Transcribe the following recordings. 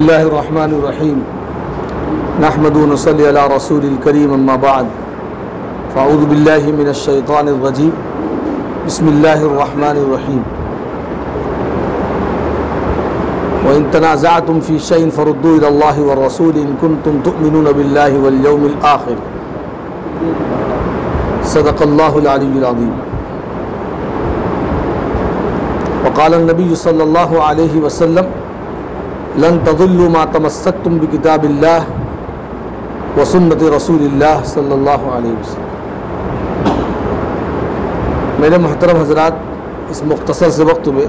اللہ الرحمن الرحیم نحمد و نصلی علی رسول الکریم اما بعد فاعوذ باللہ من الشیطان الرجیم بسم اللہ الرحمن الرحیم وَإِن تَنَازَعْتُمْ فِي شَيْءٍ فَرُدُّوهُ إِلَى اللَّهِ وَالرَّسُولِ إِن كُنتُمْ تُؤْمِنُونَ بِاللَّهِ وَالْيَوْمِ الْآخِرِ صدق اللہ العلی العظیم. وقال النبی صلی اللہ علیہ وسلم لن تضلوا ما تمسکتم بکتاب اللہ وسنت رسول اللہ صلی اللہ علیہ وسلم. میرے محترم حضرات، اس مختصر سے وقت میں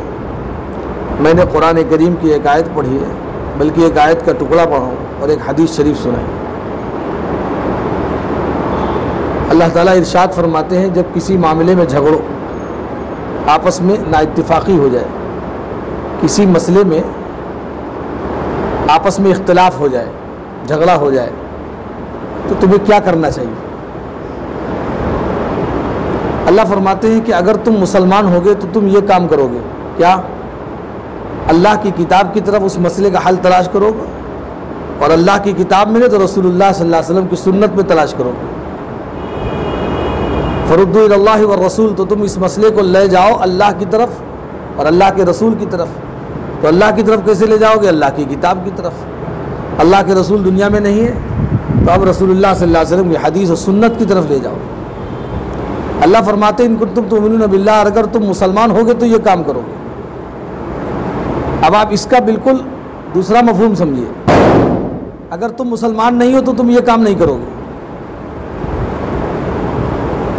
میں نے قرآن کریم کی ایک آیت پڑھی ہے، بلکہ ایک آیت کا ٹکڑا پڑھا اور ایک حدیث شریف سنائی. اللہ تعالیٰ ارشاد فرماتے ہیں جب کسی معاملے میں جھگڑو، آپس میں نا اتفاقی ہو جائے، کسی مسئلے میں آپس میں اختلاف ہو جائے، جھگڑا ہو جائے، تو تمہیں کیا کرنا چاہیے؟ اللہ فرماتے ہیں کہ اگر تم مسلمان ہوگے تو تم یہ کام کرو گے. کیا؟ اللہ کی کتاب کی طرف اس مسئلے کا حل تلاش کرو گے، اور اللہ کی کتاب میں نے تو رسول اللہ صلی اللہ علیہ وسلم کی سنت میں تلاش کرو گے. فردوا الی اللہ والرسول، تو تم اس مسئلے کو لے جاؤ اللہ کی طرف اور اللہ کے رسول کی طرف. تو اللہ کی طرف کیسے لے جاؤ گے؟ اللہ کی کتاب کی طرف. اللہ کے رسول دنیا میں نہیں ہے تو اب رسول اللہ صلی اللہ علیہ وسلم کی حدیث و سنت کی طرف لے جاؤ. اللہ فرماتے ہیں ان کنتم تؤمنون باللہ، اگر تم مسلمان ہوگے تو یہ کام کرو گے. اب آپ اس کا بالکل دوسرا مفہوم سمجھیے. اگر تم مسلمان نہیں ہو تو تم یہ کام نہیں کرو گے.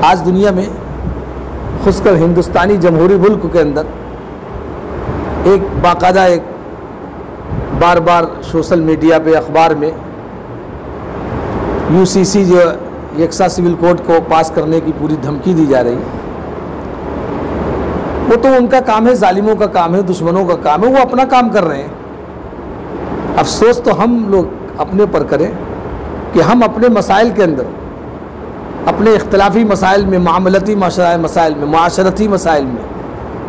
آج دنیا میں خاص کر ہندوستانی جمہوری ملک کے اندر ایک باقاعدہ ایک بار بار سوشل میڈیا پہ، اخبار میں UCC جو یکساں سول کوڈ کو پاس کرنے کی پوری دھمکی دی جا رہی ہے. وہ تو ان کا کام ہے، ظالموں کا کام ہے، دشمنوں کا کام ہے، وہ اپنا کام کر رہے ہیں. افسوس تو ہم لوگ اپنے پر کریں کہ ہم اپنے مسائل کے اندر، اپنے اختلافی مسائل میں، معاملتی مسائل میں، معاشرتی مسائل میں،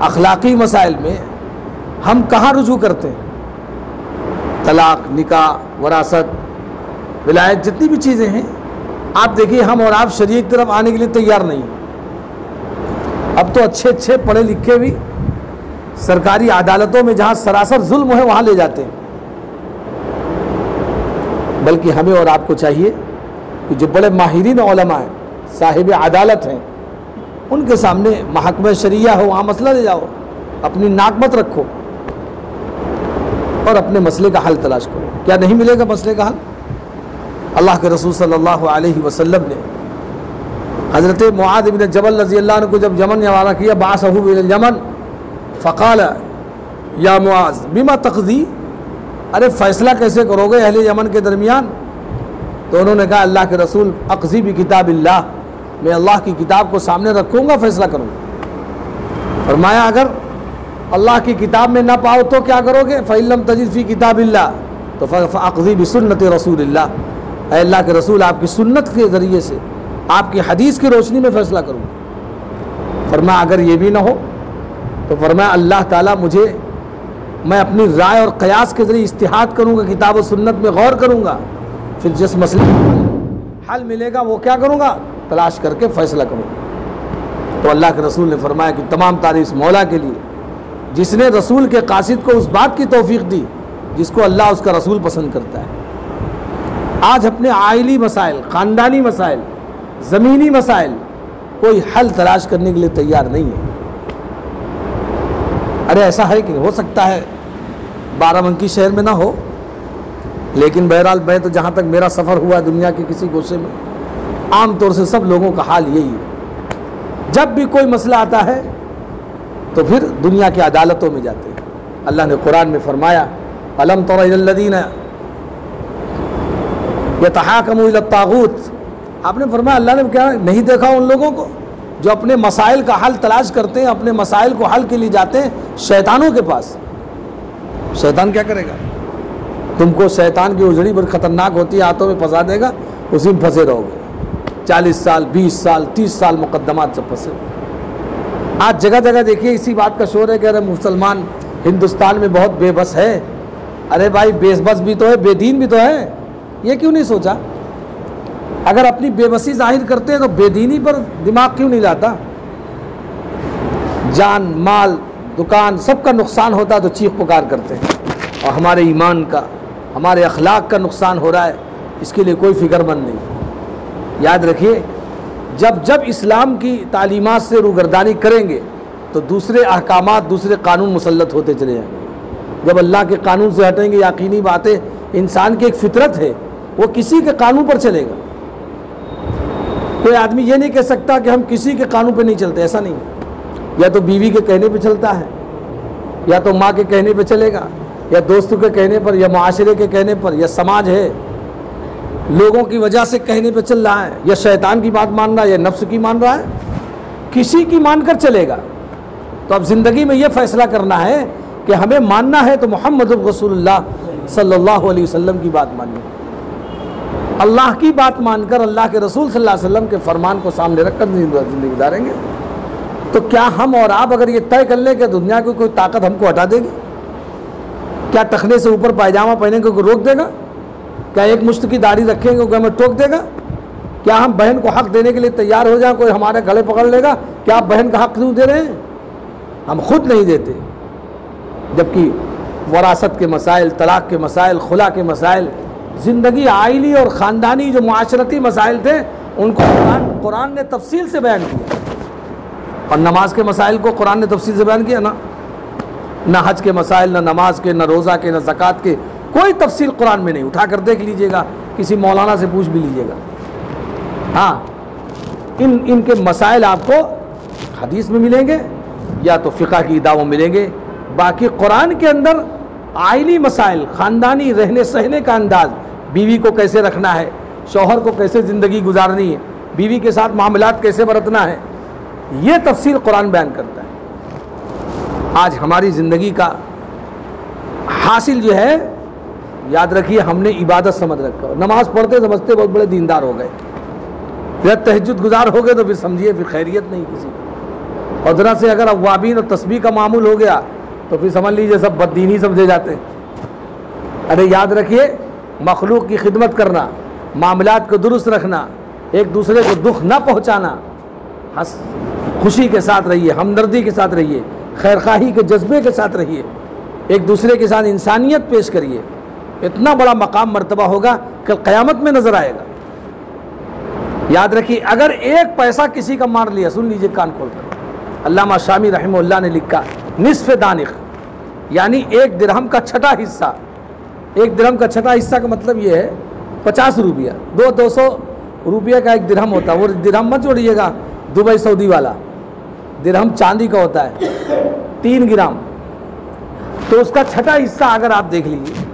اخلاقی مسائل میں ہم کہاں رجوع کرتے ہیں؟ طلاق، نکاح، وراثت، ولایت، جتنی بھی چیزیں ہیں آپ دیکھیے، ہم اور آپ شریعت کی طرف آنے کے لیے تیار نہیں. اب تو اچھے اچھے پڑھے لکھے بھی سرکاری عدالتوں میں جہاں سراسر ظلم ہے وہاں لے جاتے ہیں. بلکہ ہمیں اور آپ کو چاہیے کہ جو بڑے ماہرین علماء ہیں، صاحب عدالت ہیں، ان کے سامنے محکمہ شریعہ ہو، وہاں مسئلہ لے جاؤ، اپنی ناک مت رکھو اور اپنے مسئلے کا حل تلاش کرو. کیا نہیں ملے گا مسئلے کا حل؟ اللہ کے رسول صلی اللہ علیہ وسلم نے حضرت معاذ بن جبل رضی اللہ عنہ کو جب یمن روانہ کیا، بعثہ الی الیمن فقال یا معاذ بما تقضی، ارے فیصلہ کیسے کرو گے اہل یمن کے درمیان؟ تو انہوں نے کہا اللہ کے رسول اقضی بکتاب اللہ، میں اللہ کی کتاب کو سامنے رکھوں گا، فیصلہ کروں گا. فرمایا اگر اللہ کی کتاب میں نہ پاؤ تو کیا کرو گے؟ فَإِن لَّمْ تَجِدْ فِي كِتَابِ اللَّهِ تو فَأَقْضِي بِسُنَّةِ رَسُولِ اللَّهِ، اے اللہ کے رسول آپ کی سنت کے ذریعے سے، آپ کی حدیث کی روشنی میں فیصلہ کروں گا. فرمایا اگر یہ بھی نہ ہو تو فرمایا اللہ تعالیٰ میں اپنی رائے اور قیاس کے ذریعے اجتہاد کروں گا، کتاب و سنت میں غور کروں گا، پھر جس مسئلے کا حل ملے گا وہ کیا کروں گا؟ تلاش کر کے فیصلہ کروں گا. تو اللہ کے رسول نے فرمایا کہ تمام تعریف مولا کے لیے جس نے رسول کے قاصد کو اس بات کی توفیق دی جس کو اللہ اس کا رسول پسند کرتا ہے. آج اپنے عائلی مسائل، خاندانی مسائل، زمینی مسائل کوئی حل تلاش کرنے کے لیے تیار نہیں ہے. ارے ایسا ہے کہ ہو سکتا ہے بارہ بنکی شہر میں نہ ہو، لیکن بہرحال میں تو جہاں تک میرا سفر ہوا دنیا کے کسی گوشے میں، عام طور سے سب لوگوں کا حال یہی ہے. جب بھی کوئی مسئلہ آتا ہے تو پھر دنیا کی عدالتوں میں جاتے ہیں. اللہ نے قرآن میں فرمایا الم تر الی الذین یتحاکمون الی الطاغوت، آپ نے فرمایا اللہ نے کیا نہیں دیکھا ان لوگوں کو جو اپنے مسائل کا حل تلاش کرتے ہیں، اپنے مسائل کو حل کے لیے جاتے ہیں شیطانوں کے پاس. شیطان کیا کرے گا؟ تم کو شیطان کی اجڑی بڑی خطرناک ہوتی ہے، ہاتھوں میں پھنسا دے گا، اسی میں پھنسے رہو گے. 40 سال 20 سال 30 سال مقدمات سے پھنسے. آج جگہ جگہ دیکھیے اسی بات کا شور ہے کہ ارے مسلمان ہندوستان میں بہت بے بس ہے، ارے بھائی بے بس بھی تو ہے، بے دین بھی تو ہے، یہ کیوں نہیں سوچا؟ اگر اپنی بے بسی ظاہر کرتے ہیں تو بے دینی پر دماغ کیوں نہیں لاتا؟ جان مال دکان سب کا نقصان ہوتا تو چیخ پکار کرتے ہیں، اور ہمارے ایمان کا ہمارے اخلاق کا نقصان ہو رہا ہے، اس کے لیے کوئی فکر مند نہیں۔ یاد رکھیے جب اسلام کی تعلیمات سے روگردانی کریں گے تو دوسرے احکامات دوسرے قانون مسلط ہوتے چلے جائیں گے۔ جب اللہ کے قانون سے ہٹیں گے، یقینی بات ہے انسان کی ایک فطرت ہے وہ کسی کے قانون پر چلے گا۔ کوئی آدمی یہ نہیں کہہ سکتا کہ ہم کسی کے قانون پہ نہیں چلتے، ایسا نہیں، یا تو بیوی کے کہنے پہ چلتا ہے، یا تو ماں کے کہنے پہ چلے گا، یا دوستوں کے کہنے پر، یا معاشرے کے کہنے پر، یا سماج ہے لوگوں کی وجہ سے کہنے پہ چل رہا ہے، یا شیطان کی بات مان رہا ہے، یا نفس کی مان رہا ہے، کسی کی مان کر چلے گا۔ تو اب زندگی میں یہ فیصلہ کرنا ہے کہ ہمیں ماننا ہے تو محمد رسول اللہ صلی اللہ علیہ وسلم کی بات ماننی، اللہ کی بات مان کر اللہ کے رسول صلی اللہ علیہ وسلم کے فرمان کو سامنے رکھ کر زندگی گزاریں گے۔ تو کیا ہم اور آپ اگر یہ طے کر لیں کہ دنیا کی کوئی طاقت ہم کو ہٹا دے گی؟ کیا ٹخنے سے اوپر پائجامہ پہنے کو کوئی روک دے گا؟ کیا ایک مشت کی داڑھی رکھیں گے کوئی ہمیں ٹوک دے گا؟ کیا ہم بہن کو حق دینے کے لیے تیار ہو جائیں کوئی ہمارے گلے پکڑ لے گا؟ کیا آپ بہن کا حق کیوں دے رہے ہیں؟ ہم خود نہیں دیتے، جبکہ وراثت کے مسائل، طلاق کے مسائل، خلا کے مسائل، زندگی عائلی اور خاندانی جو معاشرتی مسائل تھے ان کو قرآن نے تفصیل سے بیان کیا، اور نماز کے مسائل کو قرآن نے تفصیل سے بیان کیا نا، نہ حج کے مسائل، نہ نماز کے، نہ روزہ کے، نہ زکوٰۃ کے، کوئی تفصیل قرآن میں نہیں۔ اٹھا کر دیکھ لیجئے گا، کسی مولانا سے پوچھ بھی لیجئے گا۔ ہاں ان کے مسائل آپ کو حدیث میں ملیں گے یا تو فقہ کی کتابوں میں ملیں گے، باقی قرآن کے اندر عائلی مسائل، خاندانی رہنے سہنے کا انداز، بیوی کو کیسے رکھنا ہے، شوہر کو کیسے زندگی گزارنی ہے، بیوی کے ساتھ معاملات کیسے برتنا ہے، یہ تفصیل قرآن بیان کرتا ہے۔ آج ہماری زندگی کا حاصل جو ہے، یاد رکھیے ہم نے عبادت سمجھ رکھا، نماز پڑھتے سمجھتے بہت بڑے دیندار ہو گئے، یا تہجد گزار ہو گئے تو پھر سمجھیے پھر خیریت نہیں کسی کی، اور ذرا سے اگر اوابین اور تسبیح کا معمول ہو گیا تو پھر سمجھ لیجیے سب بددین ہی سمجھے جاتے ہیں۔ ارے یاد رکھیے مخلوق کی خدمت کرنا، معاملات کو درست رکھنا، ایک دوسرے کو دکھ نہ پہنچانا، خوشی کے ساتھ رہیے، ہمدردی کے ساتھ رہیے، خیرخواہی کے جذبے کے ساتھ رہیے، ایک دوسرے کے ساتھ انسانیت پیش کریے، اتنا بڑا مقام مرتبہ ہوگا کہ قیامت میں نظر آئے گا۔ یاد رکھیے اگر ایک پیسہ کسی کا مار لیا، سن لیجیے کان کھول کر، علامہ شامی رحمہ اللہ نے لکھا نصف دانق، یعنی ایک درہم کا چھٹا حصہ، ایک درہم کا چھٹا حصہ کا مطلب یہ ہے 50 روپیہ، 200 روپیہ کا ایک درہم ہوتا ہے، وہ درہم مت جوڑیے گا دبئی سعودی والا، درہم چاندی کا ہوتا ہے 3 گرام، تو اس کا چھٹا حصہ اگر آپ دیکھ لیجیے،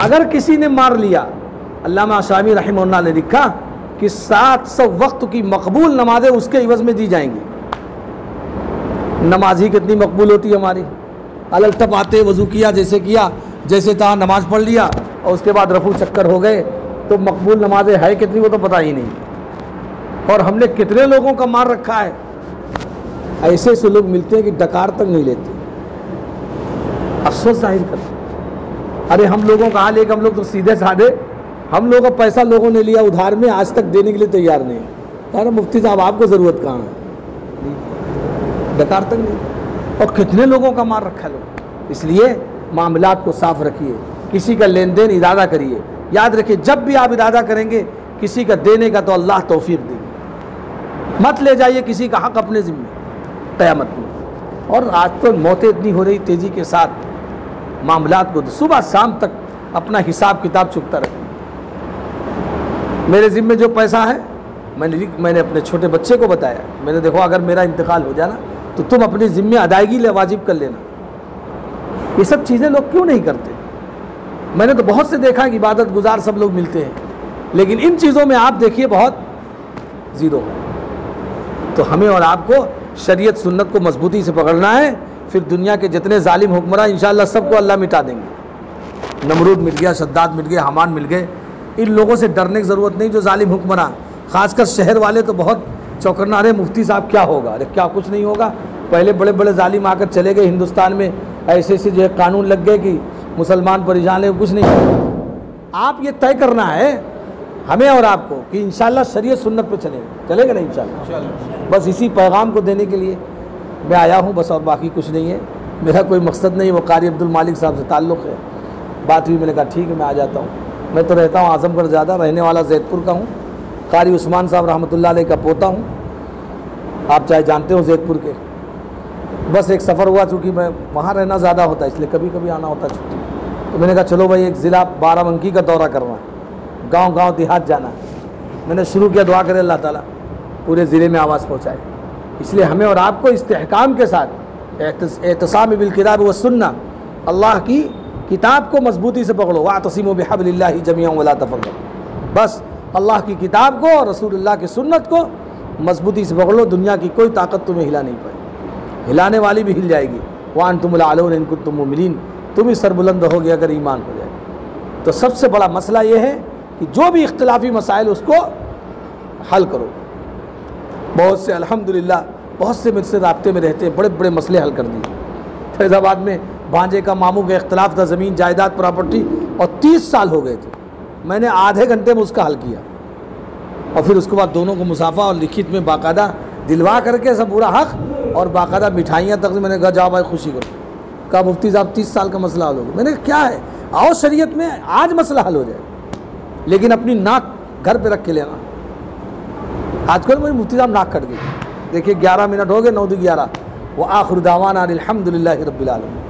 اگر کسی نے مار لیا، علامہ شامی رحمہ اللہ نے لکھا کہ 700 وقت کی مقبول نمازیں اس کے عوض میں دی جائیں گی۔ نماز ہی کتنی مقبول ہوتی ہے ہماری، الٹپ آتے وضو کیا جیسے تھا، نماز پڑھ لیا اور اس کے بعد رفو چکر ہو گئے، تو مقبول نمازیں ہے کتنی وہ تو پتہ ہی نہیں، اور ہم نے کتنے لوگوں کا مار رکھا ہے۔ ایسے ایسے لوگ ملتے ہیں کہ ڈکار تک نہیں لیتے، افسوس ظاہر کرتے۔ ارے ہم لوگوں کا حال ہے کہ ہم لوگ تو سیدھے سادھے، ہم لوگوں کا پیسہ لوگوں نے لیا ادھار میں، آج تک دینے کے لیے تیار نہیں۔ ارے مفتی صاحب آپ کو ضرورت کہاں ہے، ڈکار تک نہیں، اور کتنے لوگوں کا مار رکھا ہے لوگ۔ اس لیے معاملات کو صاف رکھیے، کسی کا لین دین ارادہ کریے، یاد رکھیے جب بھی آپ ارادہ کریں گے کسی کا دینے کا تو اللہ توفیق دے گا، مت لے جائیے کسی کا حق اپنے ذمے قیامت میں۔ اور آج تو موتیں اتنی ہو رہی تیزی کے ساتھ، معاملات کو صبح شام تک اپنا حساب کتاب چکتا رہے۔ میرے ذمے جو پیسہ ہے میں نے اپنے چھوٹے بچے کو بتایا، میں نے دیکھو اگر میرا انتقال ہو جانا تو تم اپنی ذمہ ادائیگی لے واجب کر لینا۔ یہ سب چیزیں لوگ کیوں نہیں کرتے؟ میں نے تو بہت سے دیکھا کہ عبادت گزار سب لوگ ملتے ہیں، لیکن ان چیزوں میں آپ دیکھیے بہت زیرو ہے۔ تو ہمیں اور آپ کو شریعت سنت کو مضبوطی سے پکڑنا ہے، پھر دنیا کے جتنے ظالم حکمراں انشاءاللہ سب کو اللہ مٹا دیں گے۔ نمرود مل گیا، شداد مل گئے، حامان مل گئے، ان لوگوں سے ڈرنے کی ضرورت نہیں جو ظالم حکمراں، خاص کر شہر والے تو بہت چوکنا رہے، مفتی صاحب کیا ہوگا؟ ارے کیا کچھ نہیں ہوگا، پہلے بڑے بڑے ظالم آ کر چلے گئے ہندوستان میں، ایسے جو ہے قانون لگ گئے کہ مسلمان پریشان لے کچھ نہیں کرنا. آپ یہ طے کرنا ہے ہمیں اور آپ کو کہ انشاءاللہ شریعت سنت پہ چلے گا نا انشاءاللہ. بس اسی پیغام کو دینے کے لیے میں آیا ہوں بس، اور باقی کچھ نہیں ہے. میرا کوئی مقصد نہیں. وہ قاری عبد المالک صاحب سے تعلق ہے، بات ہوئی، میں نے کہا ٹھیک ہے میں آ جاتا ہوں. میں تو رہتا ہوں اعظم گڑھ زیادہ، رہنے والا زید پور کا ہوں. قاری عثمان صاحب رحمۃ اللہ علیہ کا پوتا ہوں، آپ چاہے جانتے ہو زید پور کے. بس ایک سفر ہوا، چونکہ میں وہاں رہنا زیادہ ہوتا ہے اس لیے کبھی کبھی آنا ہوتا ہے چھٹی. تو میں نے کہا چلو بھائی ایک ضلع بارہ بنکی کا دورہ کرنا ہے، گاؤں گاؤں دیہات جانا ہے. میں نے شروع کیا، دعا کرے اللہ تعالیٰ پورے ضلع میں آواز پہنچائے. اس لیے ہمیں اور آپ کو استحکام کے ساتھ اعتصام بالکتاب والسنہ، اللہ کی کتاب کو مضبوطی سے پکڑو. واعتصموا بحبل اللہ جمیعا ولا تفرقوا. بس اللہ کی کتاب کو اور رسول اللہ کی سنت کو مضبوطی سے پکڑ لو. دنیا کی کوئی طاقت تمہیں ہلا نہیں پائے گی، ہلانے والی بھی ہل جائے گی. وانتم الاعلون ان کنتم مؤمنین، تم ہی سربلند ہوگے اگر ایمان ہو جائے. تو سب سے بڑا مسئلہ یہ ہے کہ جو بھی اختلافی مسائل اس کو حل کرو. بہت سے الحمدللہ بہت سے مجھ سے رابطے میں رہتے ہیں، بڑے بڑے مسئلے حل کر دیے. فیض آباد میں بھانجے کا ماموں کا اختلاف تھا، زمین جائیداد پراپرٹی، اور 30 سال ہو گئے تھے. میں نے آدھے گھنٹے میں اس کا حل کیا، اور پھر اس کے بعد دونوں کو مسافہ اور لکھت میں باقاعدہ دلوا کر کے سب پورا حق اور باقاعدہ مٹھائیاں تک. میں نے کہا جاؤ بھائی خوشی کرو. کہا مفتی صاحب 30 سال کا مسئلہ حل ہو گیا. میں نے کہا کیا ہے، آؤ شریعت میں آج مسئلہ حل ہو جائے، لیکن اپنی ناک گھر پہ رکھ کے لینا. آج کل مجھے مفتی صاحب ناک کٹ گئی. دیکھیے 11 منٹ ہو گئے، 9:11. وآخر دعوانا الحمدللہ رب العالمین.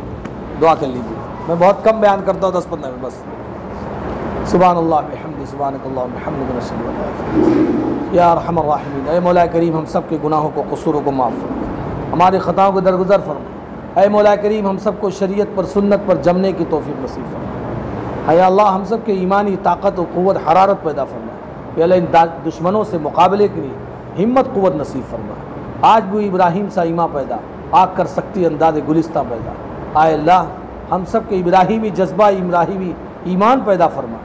دعا کر لیجیے. میں بہت کم بیان کرتا ہوں، 10-15 منٹ بس. سبحان اللہ بحمدہ، سبحانک اللہم وبحمدک، نشہد ان لا الہ الا انت. یا ارحم الراحمین، اے مولا کریم ہم سب کے گناہوں کو قصوروں کو معاف فرما، ہماری خطاؤں کو درگزر فرما. اے مولا کریم ہم سب کو شریعت پر سنت پر جمنے کی توفیق نصیب فرما. اے اللہ ہم سب کے ایمانی طاقت و قوت حرارت پیدا فرما. اے اللہ ان دشمنوں سے مقابلے کے لیے ہمت قوت نصیب فرما. آج بھی ابراہیم سا ایمان پیدا، آگ کر سکتی انداز گلستہ پیدا. اے اللہ ہم سب کے ابراہیمی جذبہ، ابراہیمی ایمان پیدا فرما،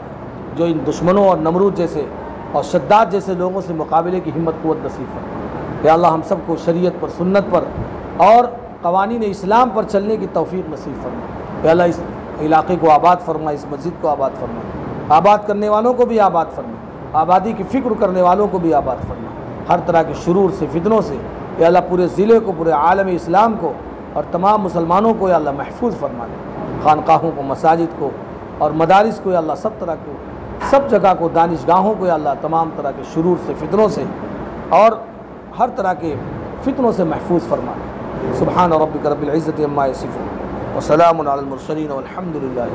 جو ان دشمنوں اور نمرود جیسے اور شداد جیسے لوگوں سے مقابلے کی ہمت قوت نصیب فرما. یا اللہ ہم سب کو شریعت پر سنت پر اور قوانین اسلام پر چلنے کی توفیق نصیب فرما. یا اللہ اس علاقے کو آباد فرما، اس مسجد کو آباد فرما، آباد کرنے والوں کو بھی آباد فرما، آبادی کی فکر کرنے والوں کو بھی آباد فرما. ہر طرح کے شرور سے، فتنوں سے یا اللہ پورے ضلع کو، پورے عالم اسلام کو اور تمام مسلمانوں کو یا اللہ محفوظ فرما دے. خانقاہوں کو، مساجد کو اور مدارس کو یا اللہ سب طرح کے، سب جگہ کو، دانشگاہوں کو یا اللہ تمام طرح کے شرور سے، فتنوں سے اور ہر طرح کے فتنوں سے محفوظ فرما دے. سبحان ربک رب العزت عما یصفون وسلام علی المرسلین والحمد للہ.